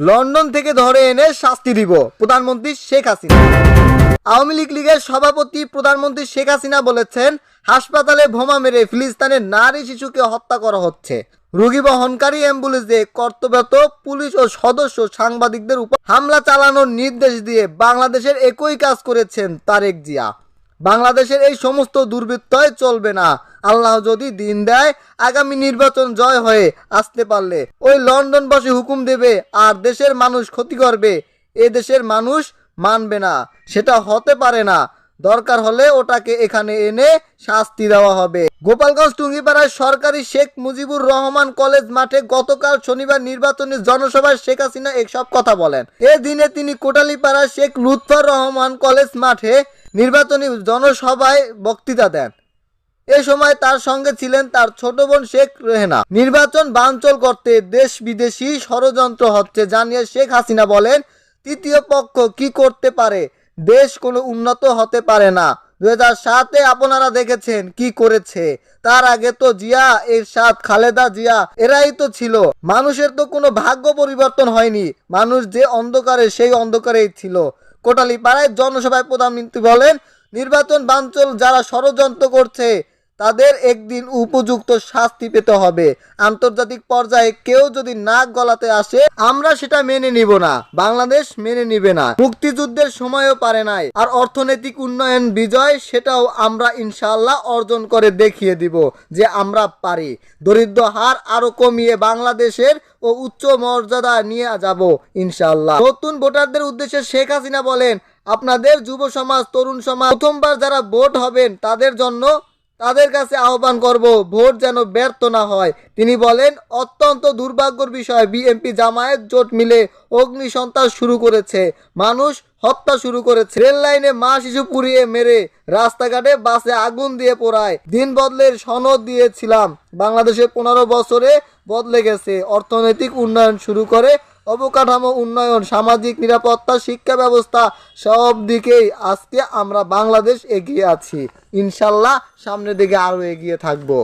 London থেকে ধরে এনে শাস্তি দিব প্রধানমন্ত্রী শেখ হাসিনা। আওয়ামী লীগের সভাপতি প্রধানমন্ত্রী শেখ হাসিনা বলেছেন, হাসপাতালে বোমা মেরে ফিলিস্তিনের নারী শিশুকে হত্যা করা হচ্ছে। রোগী বহনকারী অ্যাম্বুলেন্সে কর্তব্যরত পুলিশ ও সদস্য সাংবাদিকদের উপর হামলা চালানোর নির্দেশ দিয়ে বাংলাদেশের একই কাজ করেছেন তারেক জিয়া। বাংলাদেশের এই সমস্ত দুর্বৃত্তই চলবে না। আল্লাহ যদি দিন দেয়, আগামী নির্বাচন জয় হয়ে আসতে পারলে ওই লন্ডন বসে হুকুম দেবে আর দেশের মানুষ ক্ষতি করবে, এ দেশের মানুষ মানবে না। সেটা হতে পারে না। দরকার হলে ওটাকে এখানে এনে শাস্তি দেওয়া হবে। গোপালগঞ্জ টুঙ্গিপাড়ায় সরকারি শেখ মুজিবুর রহমান কলেজ মাঠে গতকাল শনিবার নির্বাচনী জনসভায় শেখ হাসিনা এসব কথা বলেন। এ দিনে তিনি কোটালীপাড়া শেখ লুৎফর রহমান কলেজ মাঠে নির্বাচনী জনসভায় বক্তৃতা দেন। এ সময় তার সঙ্গে ছিলেন তার ছোট বোন শেখ রেহেনা। নির্বাচন বানচাল করতে দেশ বিদেশি ষড়যন্ত্র হচ্ছে জানিয়ে শেখ হাসিনা বলেন, তৃতীয় পক্ষ কি করতে পারে? দেশ কোনো উন্নত হতে পারে না। 2007-এ আপনারা দেখেছেন কি করেছে। তার আগে তো জিয়া, এরশাদ, খালেদা জিয়া এরাই তো ছিল। মানুষের তো কোনো ভাগ্য পরিবর্তন হয়নি। মানুষ যে অন্ধকারে সেই অন্ধকারেই ছিল। কোটালীপাড়ায় জনসভায় প্রধানমন্ত্রী বলেন, নির্বাচন বানচাল যারা ষড়যন্ত্র করছে তাদের একদিন উপযুক্ত শাস্তি পেতে হবে। আন্তর্জাতিক পর্যায়ে কেউ যদি নাক গলাতে আসে আমরা সেটা মেনে নিব না। বাংলাদেশ মেনে নিবে না। মুক্তিযুদ্ধের সময়ও পারে নাই। আর অর্থনৈতিক উন্নয়ন বিজয়, সেটাও আমরা ইনশাআল্লাহ অর্জন করে দেখিয়ে দিব যে আমরা পারি। দরিদ্র হার আরো কমিয়ে বাংলাদেশের ও উচ্চ মর্যাদা নিয়ে যাব ইনশাআল্লাহ। নতুন ভোটারদের উদ্দেশ্যে শেখ হাসিনা বলেন, আপনাদের যুব সমাজ, তরুণ সমাজ, প্রথমবার যারা ভোট হবেন তাদের কাছে আহ্বান করব, ভোট যেন ব্যর্থ না হয়। তিনি বলেন, অত্যন্ত দুর্ভাগ্যের বিষয়, বিএনপি জামায়াত জোট মিলে অগ্নিসন্ত্রাস শুরু করেছে, মানুষ হত্যা শুরু করেছে। রেল লাইনে মা শিশু পুড়িয়ে মেরে, রাস্তাঘাটে বাসে আগুন দিয়ে পোড়ায়। দিন বদলের সনদ দিয়েছিলাম। বাংলাদেশে 15 বছরে বদলে গেছে। অর্থনৈতিক উন্নয়ন শুরু করে অবকাঠামো উন্নয়ন, সামাজিক নিরাপত্তা, শিক্ষা ব্যবস্থা, সব দিকেই আজকে আমরা বাংলাদেশ এগিয়ে আছি। ইনশাল্লাহ সামনের দিকে আরো এগিয়ে থাকবো।